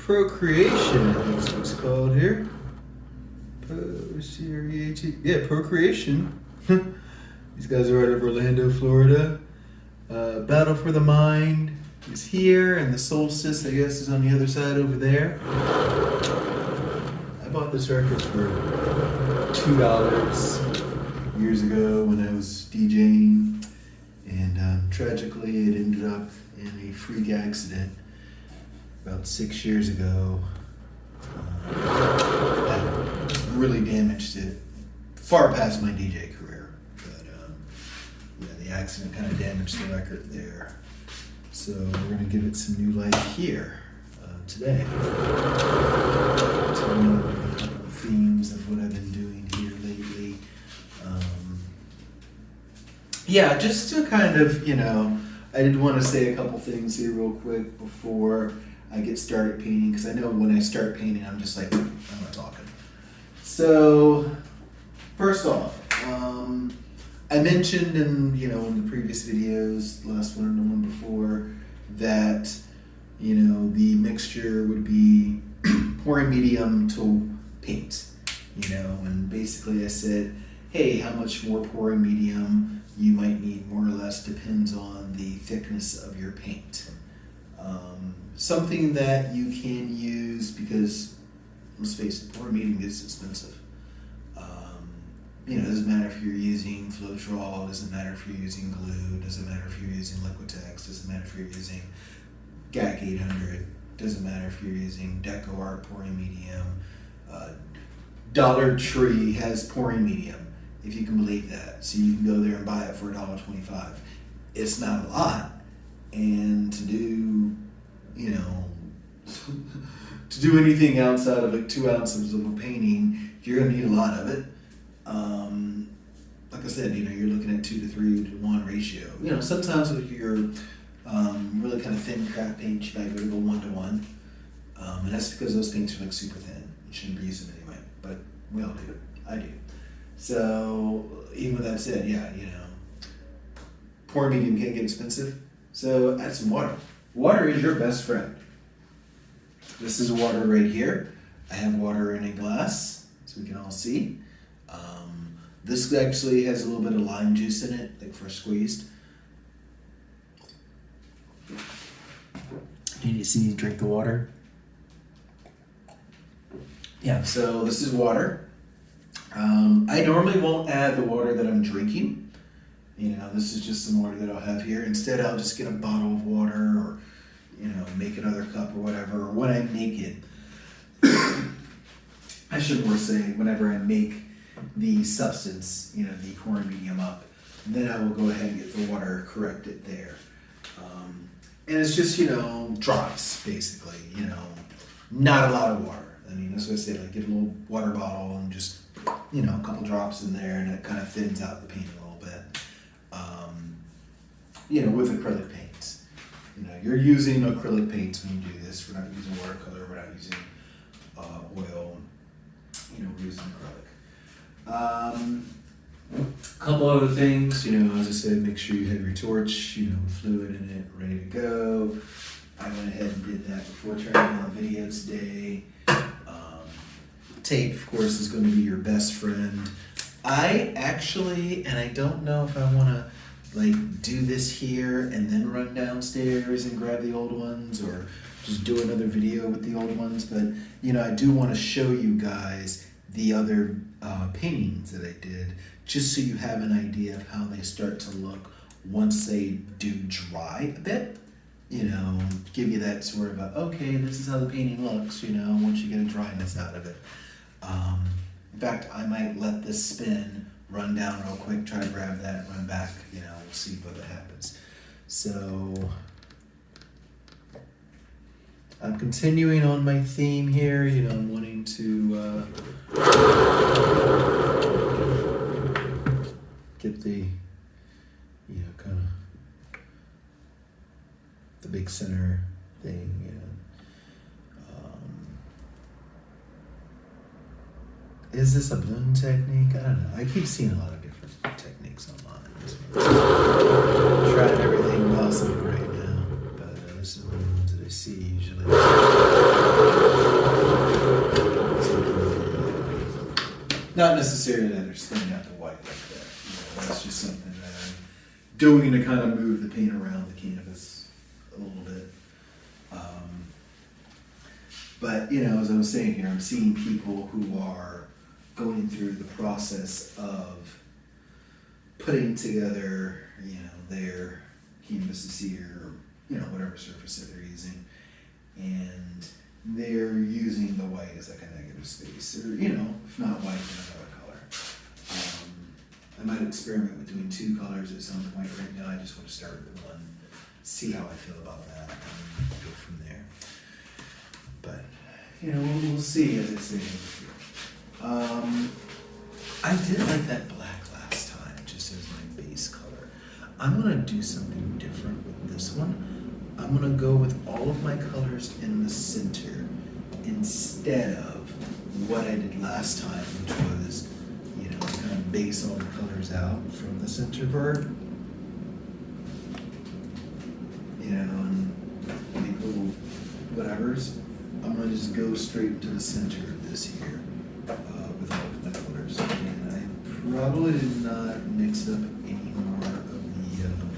Procreation, I think is what it's called here. Yeah, Procreation. These guys are out of Orlando, Florida. Battle for the Mind is here, and the Solstice, I guess, is on the other side over there. I bought this record for $2 years ago when I was DJing, and tragically it ended up in a freak accident about 6 years ago. That really damaged it far past my DJ career, but yeah, the accident kind of damaged the record there. So we're going to give it some new life here today. Tell you a couple of themes of what I've been doing here lately. Yeah, just to kind of, I did want to say a couple things here real quick before I get started painting, because I know when I start painting, I'm just like, I'm not talking. So, first off, I mentioned in the previous videos, the last one and the one before, that the mixture would be pouring medium to paint. And basically I said, hey, how much more pouring medium you might need more or less depends on the thickness of your paint. Something that you can use, because let's face it, pouring medium is expensive. It doesn't matter if you're using Floetrol, doesn't matter if you're using glue, doesn't matter if you're using Liquitex, doesn't matter if you're using GAC 800, doesn't matter if you're using Deco Art pouring medium. Dollar Tree has pouring medium, if you can believe that. So you can go there and buy it for $1.25. It's not a lot, and to do to do anything outside of like 2 ounces of a painting, you're gonna need a lot of it. Like I said, you're looking at 2 to 3 to 1 ratio. Sometimes with your really kind of thin craft paint, you might be able to go 1 to 1, and that's because those paints are like super thin. You shouldn't be using them anyway, but we all do. I do. So even with that said, yeah, pouring medium can get expensive. So add some water. Water is your best friend. This is water right here. I have water in a glass, so we can all see. This actually has a little bit of lime juice in it, like for squeezed. You see me drink the water? Yeah, so this is water. I normally won't add the water that I'm drinking. This is just some water that I'll have here. Instead, I'll just get a bottle of water, or make another cup or whatever. Or when I make it, I should more say, whenever I make the substance, the pouring medium up, then I will go ahead and get the water corrected there. And it's just, drops, basically, not a lot of water. I mean, that's what I say, like, get a little water bottle and just, a couple drops in there, and it kind of thins out the paint a little bit. With acrylic paints. You're using acrylic paints when you do this. We're not using watercolor, we're not using oil, we're using acrylic. A couple other things, as I said, make sure you have your torch, fluid in it, ready to go. I went ahead and did that before turning on the video today. Tape, of course, is going to be your best friend. I actually, and I don't know if I want to do this here and then run downstairs and grab the old ones, or just do another video with the old ones, but I do want to show you guys the other paintings that I did, just so you have an idea of how they start to look once they do dry a bit. Give you that sort of okay, this is how the painting looks, once you get a dryness out of it. In fact, I might let this spin, run down real quick, try to grab that, run back, we'll see what happens. So, I'm continuing on my theme here, I'm wanting to get the, kind of the big center thing, Is this a bloom technique? I don't know. I keep seeing a lot of different techniques online. I'm trying everything possible right now, but this is one of the ones that I see usually. Not necessarily that they're spinning out the white like that. That's just something that I'm doing to kind of move the paint around the canvas a little bit. But as I was saying here, I'm seeing people who are going through the process of putting together, their canvases here, or whatever surface that they're using, and they're using the white as like a negative space, or if not white, then another color. I might experiment with doing two colors at some point. Right now, I just want to start with one, see how I feel about that, and go from there. But we'll see, as I say. I did like that black last time, just as my base color. I'm gonna do something different with this one. I'm gonna go with all of my colors in the center instead of what I did last time, which was, kind of base all the colors out from the center part. And make little whatevers. I'm gonna just go straight to the center of this here with all of my colors. And I probably did not mix up any more of the yellow.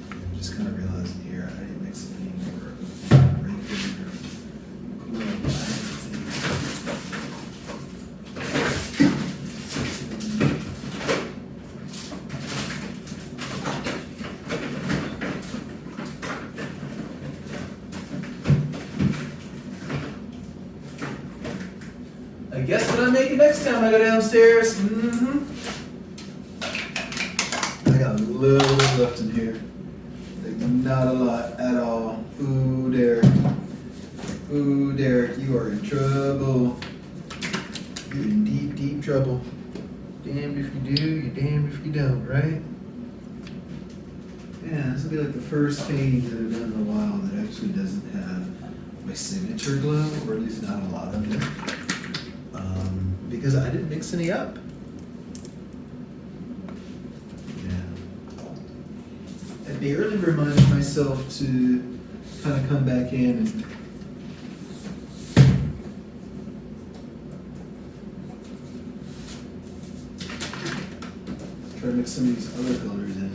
I'm just kind of realizing here I didn't mix up any more of the regular glow. Guess what I'm making next time I go downstairs? I got a little bit left in here. Like not a lot at all. Ooh, Derek. Ooh, Derek, you are in trouble. You're in deep, deep trouble. Damned if you do, you're damned if you don't, right? Yeah, this will be like the first painting that I've done in a while that actually doesn't have my signature glow, or at least not a lot of it. Because I didn't mix any up. Yeah. I barely reminded myself to kind of come back in and try to mix some of these other colors in.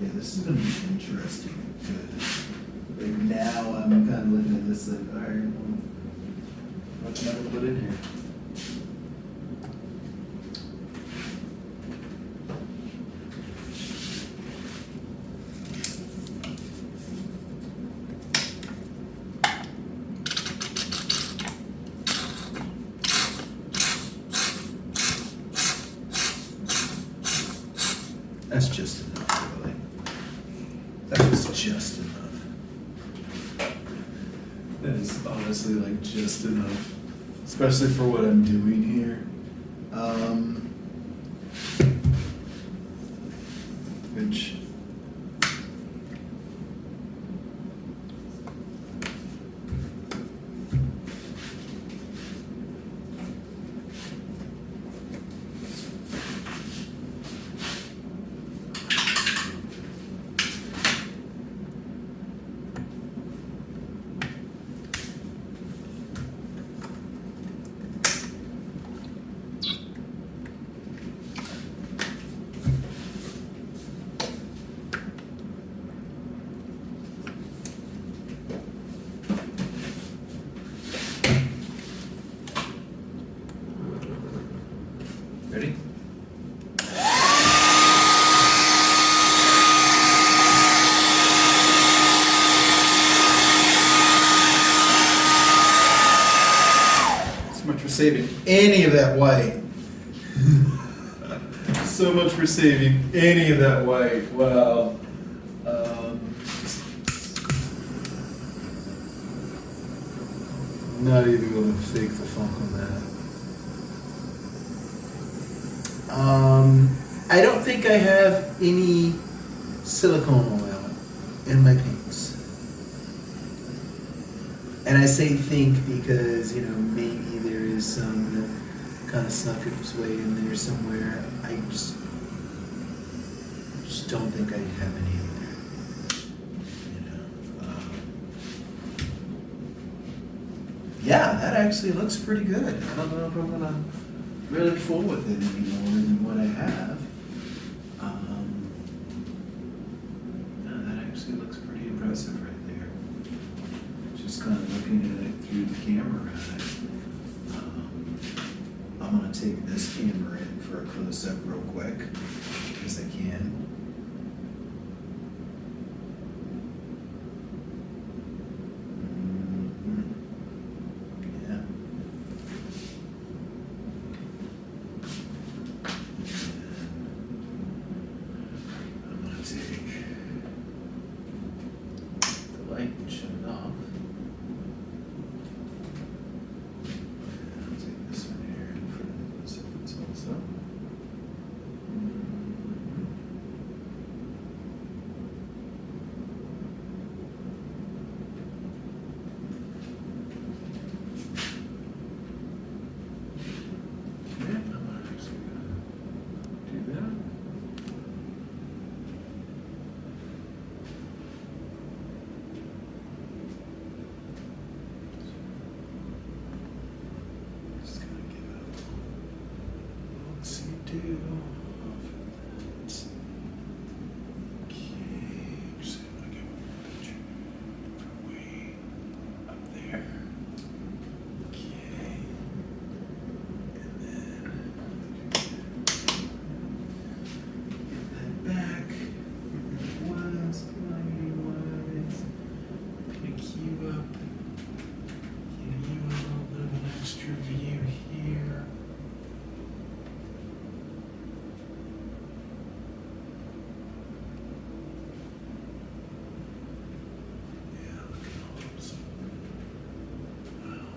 Yeah, this is going to be interesting. Right now, I'm kind of looking at this like, all right, well, what can I put in here? That's just enough, really. That is just enough. That is honestly like just enough, especially for what I'm doing here. Which ready? So much for saving any of that white. So much for saving any of that white. Wow. Not even going to fake the funk on that. I don't think I have any silicone oil in my paints. And I say think because, maybe there is some that kind of snuck its way in there somewhere. I just don't think I have any in there. Yeah, that actually looks pretty good. I don't know if I'm gonna really fool with it any more than what I have. No, that actually looks pretty impressive right there. Just kind of looking at it through the camera. I'm gonna take this camera in for a close-up real quick, because I can. Yeah. I'm gonna take the light and shut it off. I'll take this one here in front of the seconds also. Okay, I'm actually gonna do that. Just gonna give it a little see-do off of that. Okay, actually, I'm gonna get one picture from way up there. Okay, and then get that back. Where it was, pick you up. Give you a little bit of an extra view here. Yeah, look at all those. Wow.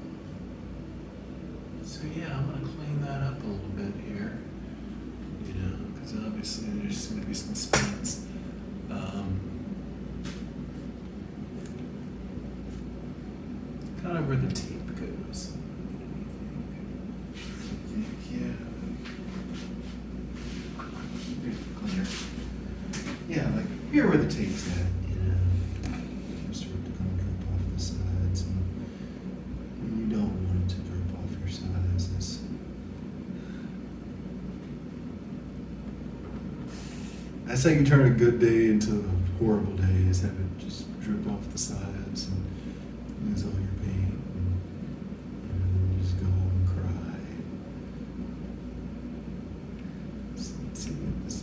So yeah, I'm gonna clean that up a little bit here. You know, because obviously there's gonna be some spots. Kind of where the tape goes. Yeah. Cleaner. Yeah, like here where the tape's at, you know. Start to kind of drip off the sides, and you don't want it to drip off your sides. That's how you turn a good day into a horrible day, is have it just drip off the sides and lose all your paint, and then you just go home and cry. So let's see what this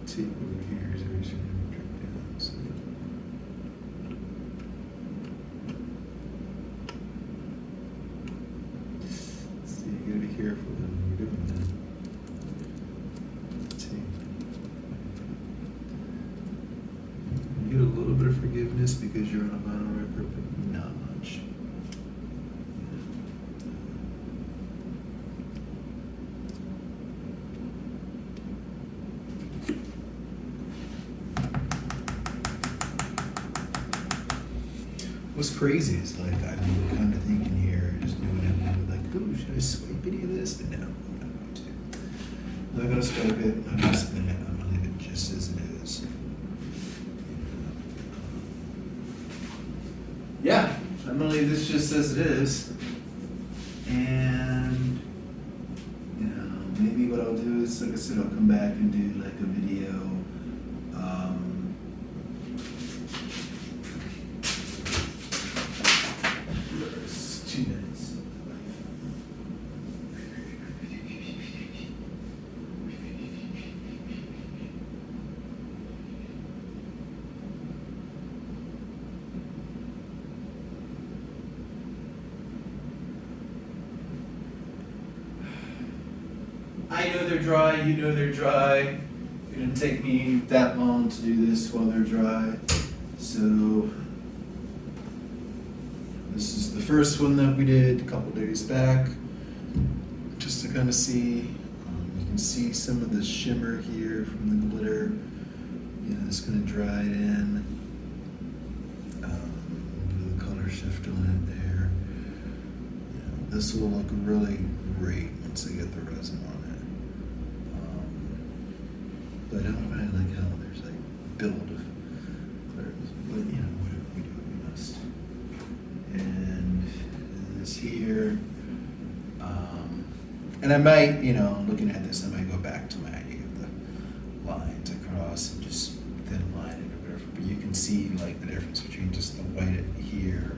tape over here is always going to drip down. So you gotta be careful when you're doing that. Tape. You get a little bit of forgiveness because you're on a vinyl wrapper, but not much. What's crazy is like I'm kind of thinking here, just doing it like, oh, should I swipe any of this? But no, I'm not going to. I'm not gonna swipe it. I'm gonna spin it. I'm gonna leave it just as it is. Yeah, I'm gonna leave this just as it is. And you know, maybe what I'll do is, like I said, I'll come back and do like a video. First 2 minutes. I know they're dry, you know they're dry. It didn't take me that long to do this while they're dry. So this is the first one that we did a couple days back, just to kind of see. You can see some of the shimmer here from the glitter. You know, it's going to dry it in. Do the color shift on it there. You know, this will look really great once I get the resin on it. But I don't really like how there's like build of glitter. But you know, whatever we do, we must. And this here. And I might, looking at this, I might go back to my idea of the lines across and just thin line it or whatever. But you can see like the difference between just the white here,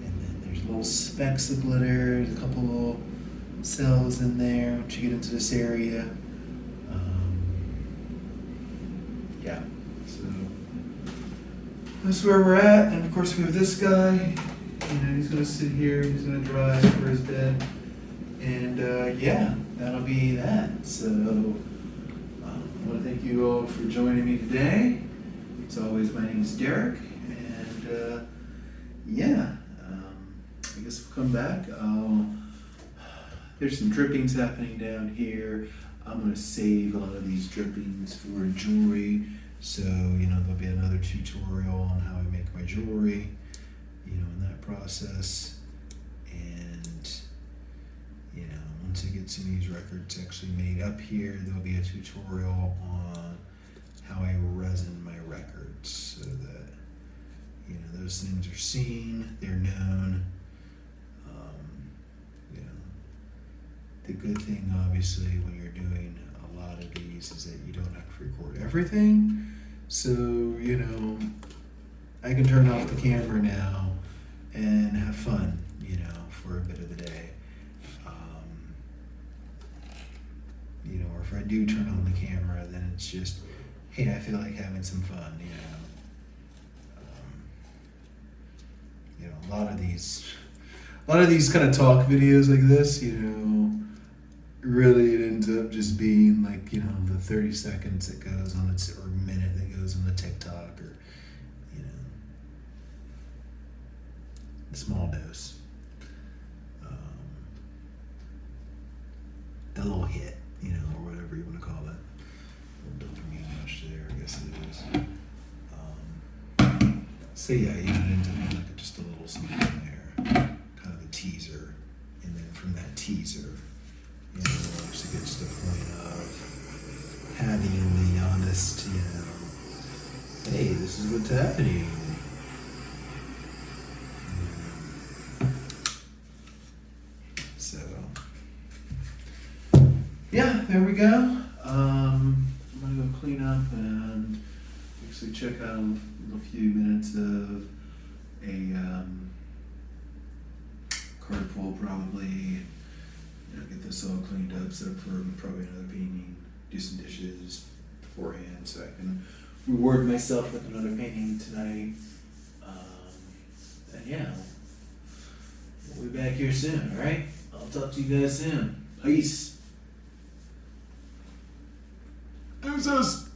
and then there's little specks of glitter, there's a couple little cells in there once you get into this area. Yeah, so that's where we're at. And of course we have this guy, he's gonna sit here, he's gonna dry for his bed. And yeah, that'll be that. So I want to thank you all for joining me today. As always, my name is Derek, and yeah, I guess we'll come back. There's some drippings happening down here. I'm going to save a lot of these drippings for jewelry. So, there'll be another tutorial on how I make my jewelry, in that process. And once I get some of these records actually made up here, there'll be a tutorial on how I resin my records so that, those things are seen, they're known. The good thing, obviously, when you're doing a lot of these is that you don't have to record everything. So, I can turn off the camera now and have fun, for a bit of the day. Or if I do turn on the camera, then it's just, hey, I feel like having some fun, a lot of these kind of talk videos like this, really it ends up just being like, the 30 seconds that goes on its, or minute that goes on the TikTok, or, a small dose. The little hit, or whatever you want to call it. A little dopamine rush there, I guess it is. So yeah, it ends up being like just a little something there, kind of a teaser, and then from that teaser, it actually gets to the point of having the honest, hey, this is what's happening. So, yeah, there we go. I'm gonna go clean up and actually check out a few minutes of a card pull probably. Get this all cleaned up, set up for probably another painting, do some dishes beforehand so I can reward myself with another painting tonight. And yeah, we'll be back here soon, alright? I'll talk to you guys soon. Peace. Deuces!